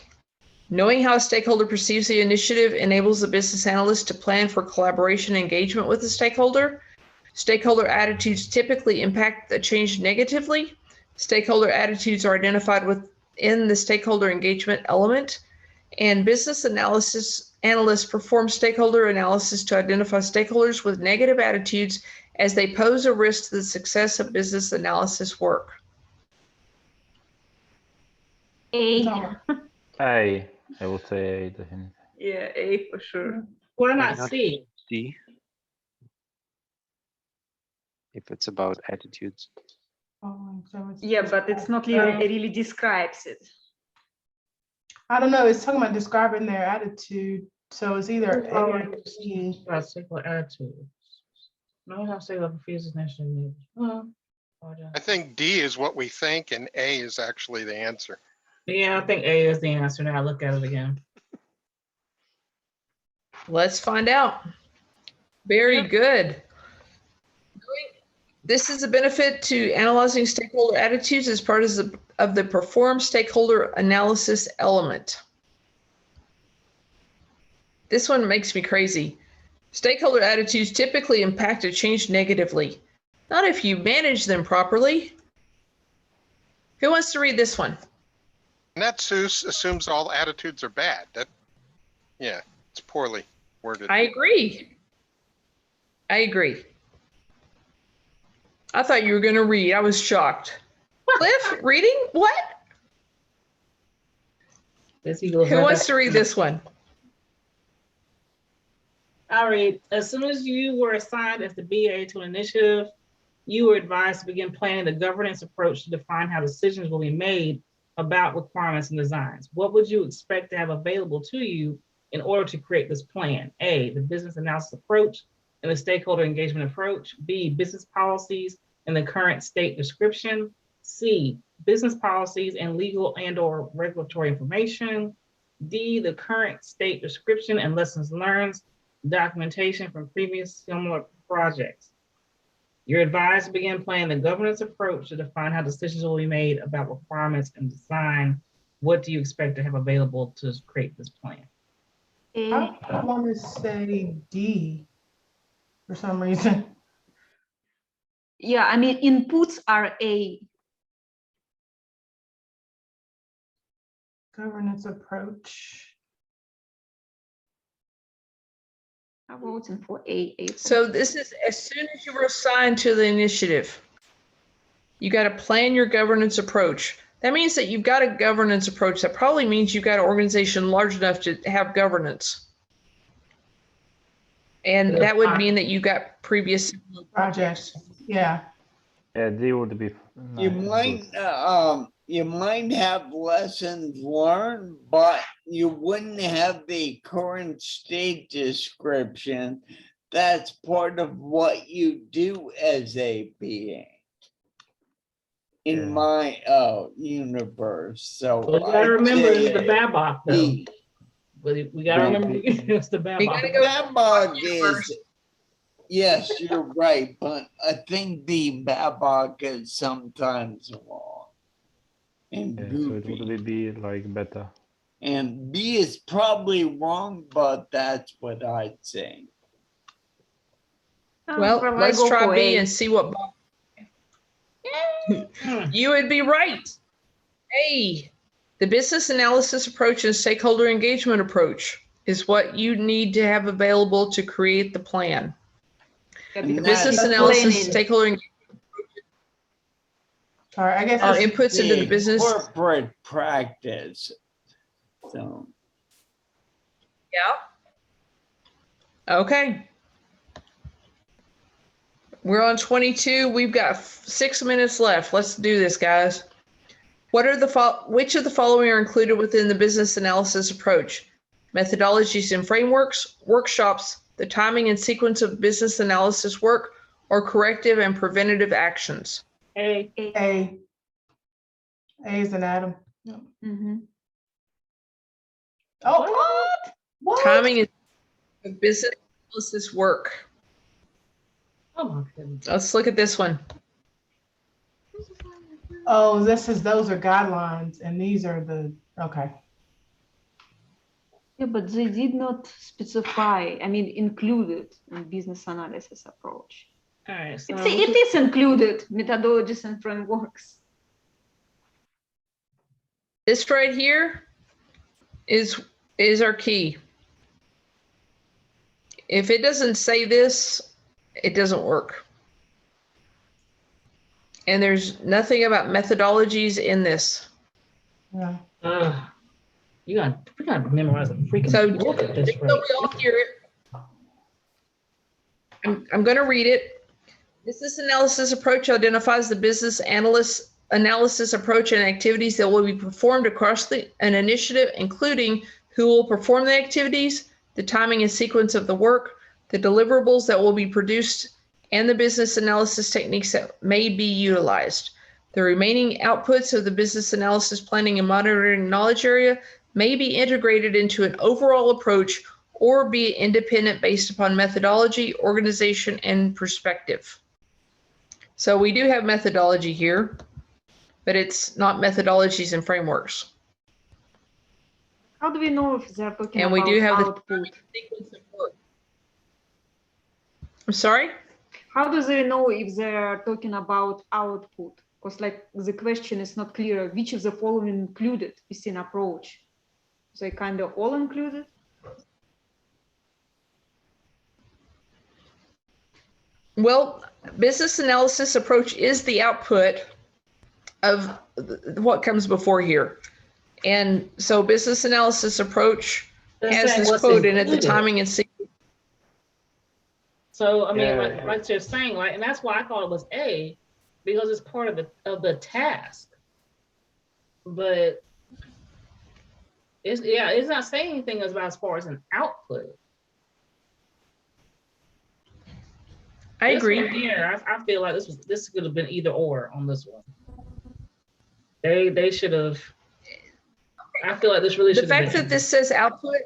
Knowing how a stakeholder perceives the initiative enables the business analyst to plan for collaboration and engagement with the stakeholder. Stakeholder attitudes typically impact the change negatively. Stakeholder attitudes are identified within the stakeholder engagement element. And business analysts perform stakeholder analysis to identify stakeholders with negative attitudes as they pose a risk to the success of business analysis work. A. A. I would say A, definitely. Yeah, A for sure. why Why not not C? D? If it's about attitudes. Yeah, but it's not really describes it. I don't know, it's talking about describing their attitude, so it's either A or C. About stakeholder attitudes. No, how stakeholder refuses national needs. I think D is what we think and A is actually the answer. Yeah, I think A is the answer. Now I look at it again. Let's find out. Very good. This is a benefit to analyzing stakeholder attitudes as part of the perform stakeholder analysis element. This one makes me crazy. Stakeholder attitudes typically impact a change negatively, not if you manage them properly. Who wants to read this one? And that assumes all attitudes are bad. Yeah, it's poorly worded. I agree. I agree. I thought you were going to read. I was shocked. Cliff, reading? What? Who wants to read this one? I'll read. As soon as you were assigned as the BA to an initiative, you were advised to begin planning the governance approach to define how decisions will be made about requirements and designs. What would you expect to have available to you in order to create this plan? A, the business analysis approach and the stakeholder engagement approach. B, business policies and the current state description. C, business policies and legal and/or regulatory information. D, the current state description and lessons learned, documentation from previous similar projects. You're advised to begin planning the governance approach to define how decisions will be made about requirements and design. What do you expect to have available to create this plan? I want to say D for some reason. Yeah, I mean, inputs are A. Governance approach. I'm voting for A. So this is as soon as you were assigned to the initiative, you got to plan your governance approach. That means that you've got a governance approach. That probably means you've got an organization large enough to have governance. And that would mean that you got previous Projects. Yeah. Yeah, D would be. You might have lessons learned, but you wouldn't have the current state description. That's part of what you do as a BA in my universe. So we gotta remember it's the BABOK though. D. But we gotta remember it's the BABOK. BABOK is, yes, you're right, but I think the BABOK is sometimes wrong. And so it would be like better. And B is probably wrong, but that's what I'd say. Well, let's try B and see what Bob. You would be right. A, the business analysis approach and stakeholder engagement approach is what you need to have available to create the plan. Yeah, the business analysis, stakeholder engagement. All right, I guess this is inputs into the business. Corporate practice. So, Yeah. Okay. We're on 22. We've got 6 minutes left. Let's do this, guys. Which of the following are included within the business analysis approach? Methodologies and frameworks, workshops, the timing and sequence of business analysis work, or corrective and preventative actions? A. A. A is an Adam. Yep. Oh, what? Timing and business analysis work. Oh my goodness. Let's look at this one. Oh, those are guidelines, and these are the, okay. Yeah, but they did not specify, I mean, included in business analysis approach. All right. So It is included, methodologies and frameworks. This right here is our key. If it doesn't say this, it doesn't work. And there's nothing about methodologies in this. Yeah. we gotta memorize a freaking So book at this so rate. we all hear it. I'm going to read it. Business analysis approach identifies the business analysis approach and activities that will be performed across an initiative, including who will perform the activities, the timing and sequence of the work, the deliverables that will be produced, and the business analysis techniques that may be utilized. The remaining outputs of the business analysis planning and monitoring knowledge area may be integrated into an overall approach or be independent based upon methodology, organization, and perspective. So we do have methodology here, but it's not methodologies and frameworks. How do we know if they're talking And about we do have output? the sequence of work. I'm sorry? How do they know if they're talking about output? Because like the question is not clear, which of the following included within approach? They kind of all included? Well, business analysis approach is the output of what comes before here. And so business analysis approach has this quote in it, the timing and sequence. So I mean, like you're saying, right, and that's why I thought it was A, because it's part of the task. But it's not saying anything about as far as an output. I agree. Here, I feel like this could have been either or on this one. They should have. I feel like this really should. The fact that this says output.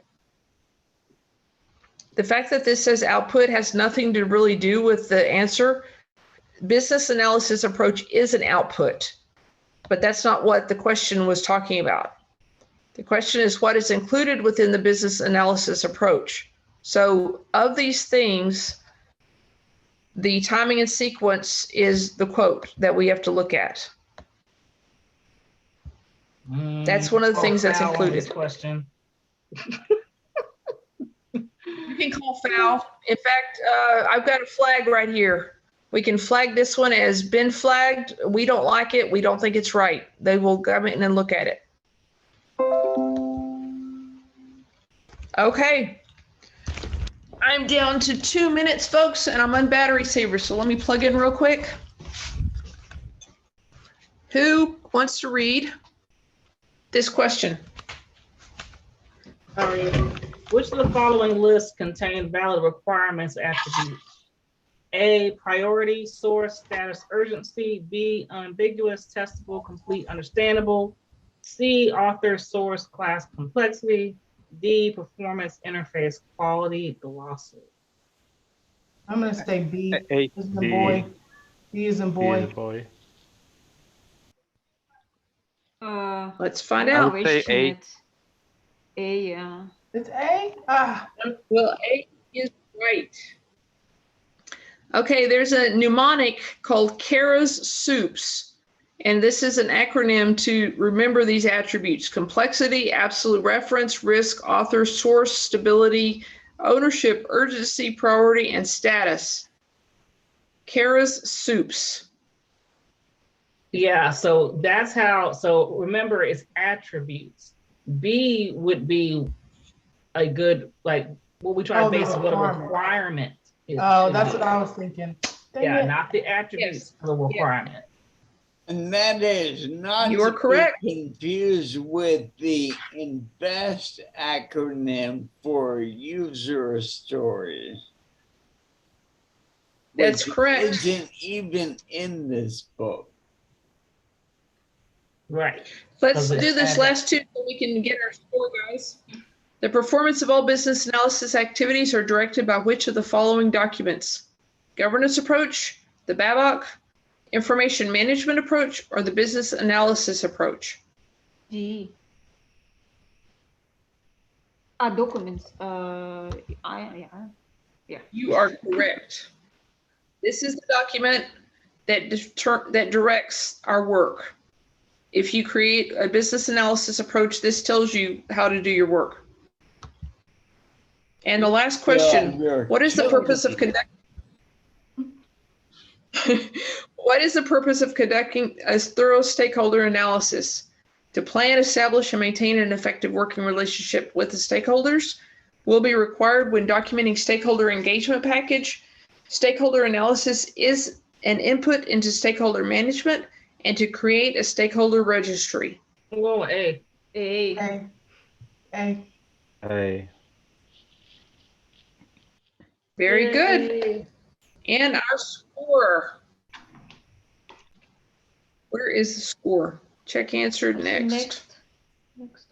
The fact that this says output has nothing to really do with the answer. Business analysis approach is an output, but that's not what the question was talking about. The question is what is included within the business analysis approach. So of these things, the timing and sequence is the quote that we have to look at. That's one of the things that's included. Question. You can call foul. In fact, I've got a flag right here. We can flag this one as been flagged. We don't like it. We don't think it's right. They will come in and look at it. Okay. I'm down to 2 minutes, folks, and I'm on battery saver. So let me plug in real quick. Who wants to read this question? Which of the following lists contain valid requirements attributes? A, priority, source, status, urgency. B, unambiguous, testable, complete, understandable. C, author, source, class, complexity. D, performance, interface, quality, glossary. I'm going to say B. A. As in boy. B is in boy. boy. Let's find I out. would say A. It's A, yeah. It's A? Ah. Well, A is right. Okay, there's a mnemonic called Kara's Soups, and this is an acronym to remember these attributes: complexity, absolute reference, risk, author, source, stability, ownership, urgency, priority, and status. Kara's Soups. Yeah, so that's how, so remember it's attributes. B would be a good, like, what we try to Oh, the base what a requirement. requirement is. Oh, should that's be. what I was thinking. Dang Yeah, it. not the attributes of the requirement. And that is not You are to correct. be confused with the INVEST acronym for user stories. That's which correct. Isn't even in this book. Right. Let's Okay. do this last two so we can get our score, guys. The performance of all business analysis activities are directed by which of the following documents? Governance approach, the BABOK, information management approach, or the business analysis approach? D. Documents. Yeah. You are correct. This is the document that directs our work. If you create a business analysis approach, this tells you how to do your work. And the last question, what is the purpose of conducting? What is the purpose of conducting a thorough stakeholder analysis? To plan, establish, and maintain an effective working relationship with the stakeholders will be required when documenting stakeholder engagement package. Stakeholder analysis is an input into stakeholder management and to create a stakeholder registry. Well, A. A. A. A. Very good. And our score. Where is the score? Check answered next. Next.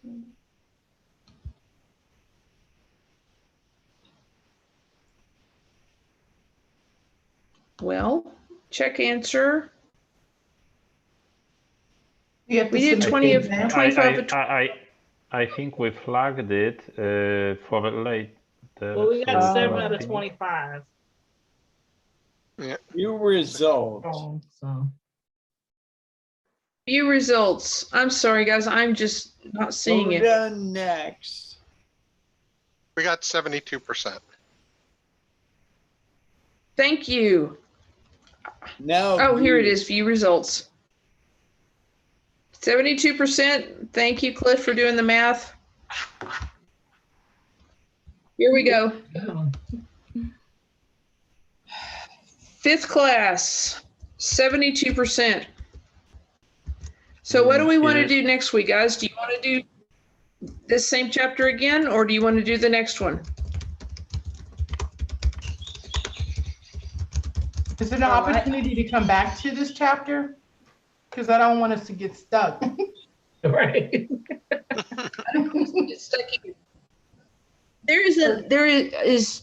Well, check answer. You have to We did submit 20 the of exam. 25 of I think we flagged it for later. Well, we got so 7 I out of think- 25. New results. Oh, so. view results. I'm sorry, guys. I'm just not seeing Hold it. on next. We got 72%. Thank you. Now. Oh, here it is. View results. 72%. Thank you, Cliff, for doing the math. Here we go. Fifth class, 72%. So what do we want to do next week, guys? Do you want to do this same chapter again, or do you want to do the next one? Is there an opportunity to come back to this chapter? Because I don't want us to get stuck. Right. There is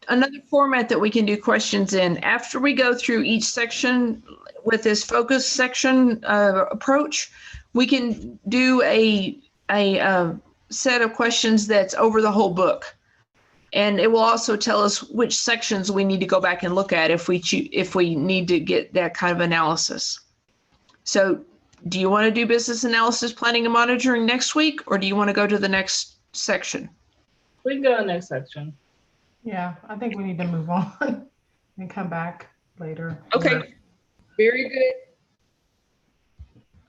another format that we can do questions in. After we go through each section with this focus section approach, we can do a set of questions that's over the whole book. And it will also tell us which sections we need to go back and look at if we need to get that kind of analysis. So do you want to do business analysis, planning, and monitoring next week, or do you want to go to the next section? We can go to the next section. Yeah, I think we need to move on and come back later. Okay, very good.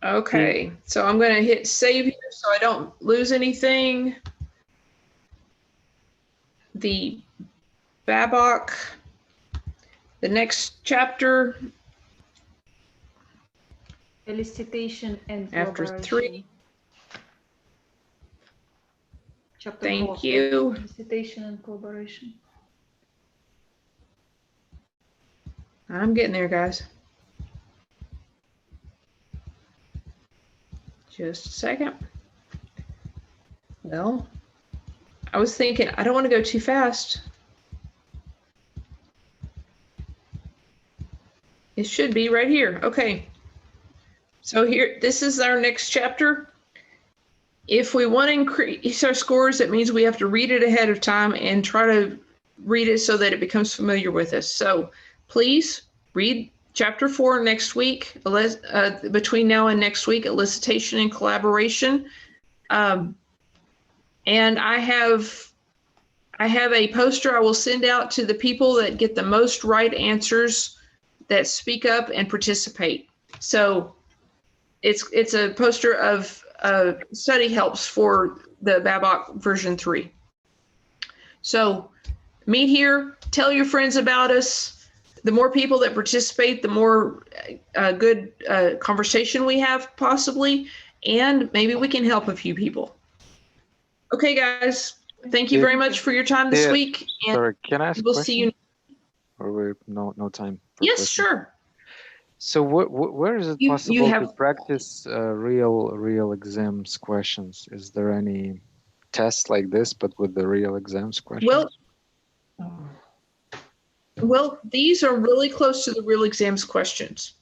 Okay, so I'm going to hit save here so I don't lose anything. The BABOK, the next chapter. Elicitation and After collaboration. 3. Chapter Thank 4. you. Elicitation and collaboration. I'm getting there, guys. Just a second. Well, I was thinking, I don't want to go too fast. It should be right here. Okay. So here, this is our next chapter. If we want to increase our scores, it means we have to read it ahead of time and try to read it so that it becomes familiar with us. So please read chapter 4 next week, between now and next week, elicitation and collaboration. And I have a poster I will send out to the people that get the most right answers that speak up and participate. So It's a poster of study helps for the BABOK version 3. So meet here, tell your friends about us. The more people that participate, the more good conversation we have possibly, and maybe we can help a few people. Okay, guys, thank you very much for your time this week. And Sorry, can I ask a we'll question? see you. Or we no time? For Yes, questions? sure. So where is it You possible have- to practice real exams questions? Is there any test like this, but with the real exams questions? Well, these are really close to the real exams questions.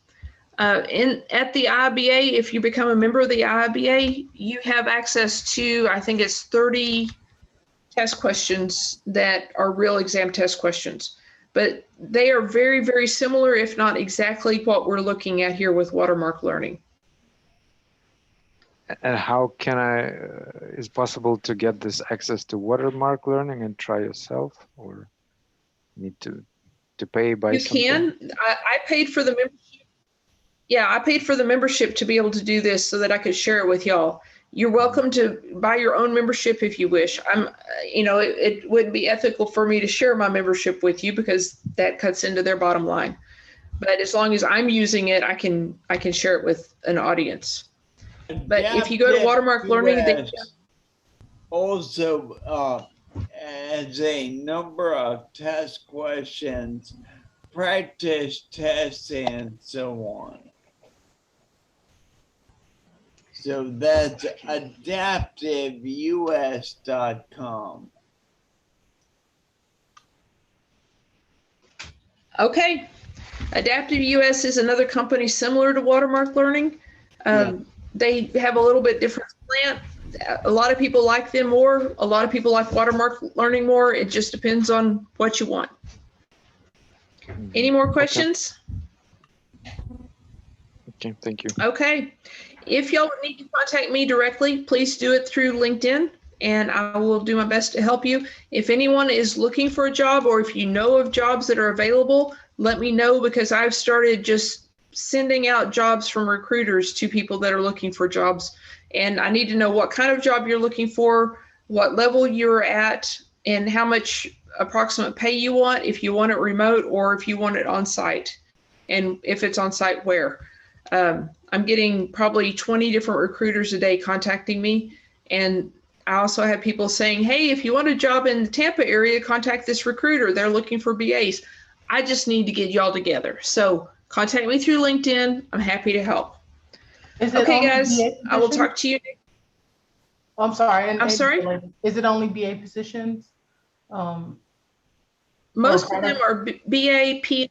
At the IIBA, if you become a member of the IIBA, you have access to, I think it's 30 test questions that are real exam test questions. But they are very, very similar, if not exactly what we're looking at here with watermark learning. And how can is possible to get this access to watermark learning and try yourself, or need to pay by You something? can. I paid for the membership. Yeah, I paid for the membership to be able to do this so that I could share it with y'all. You're welcome to buy your own membership if you wish. It wouldn't be ethical for me to share my membership with you because that cuts into their bottom line. But as long as I'm using it, I can share it with an audience. But if you go to Watermark Learning, they also as a number of test questions, practice tests, and so on. So that's adaptiveus.com. Okay. Adaptive US is another company similar to Watermark Learning. They have a little bit different slant. A lot of people like them more. A lot of people like Watermark Learning more. It just depends on what you want. Any more questions? Okay, thank you. Okay. If y'all need to contact me directly, please do it through LinkedIn, and I will do my best to help you. If anyone is looking for a job, or if you know of jobs that are available, let me know, because I've started just sending out jobs from recruiters to people that are looking for jobs. And I need to know what kind of job you're looking for, what level you're at, and how much approximate pay you want, if you want it remote or if you want it on site. And if it's on site, where. I'm getting probably 20 different recruiters a day contacting me. And I also have people saying, hey, if you want a job in the Tampa area, contact this recruiter. They're looking for BAs. I just need to get y'all together. So contact me through LinkedIn. I'm happy to help. Okay, guys, I will talk to you. Oh, I'm sorry. I'm sorry? Is it only BA positions? Most of them are BA, PM,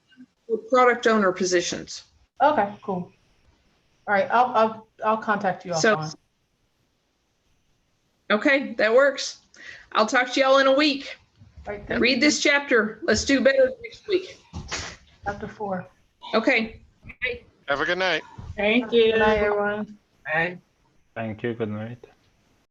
or product owner positions. Okay, cool. All right, I'll contact you offline. Okay, that works. I'll talk to y'all in a week. Right, read this chapter. Let's do better next week. Chapter 4. Okay. Have a good night. Thank you. Good night, everyone. Bye. Thank you. Good night.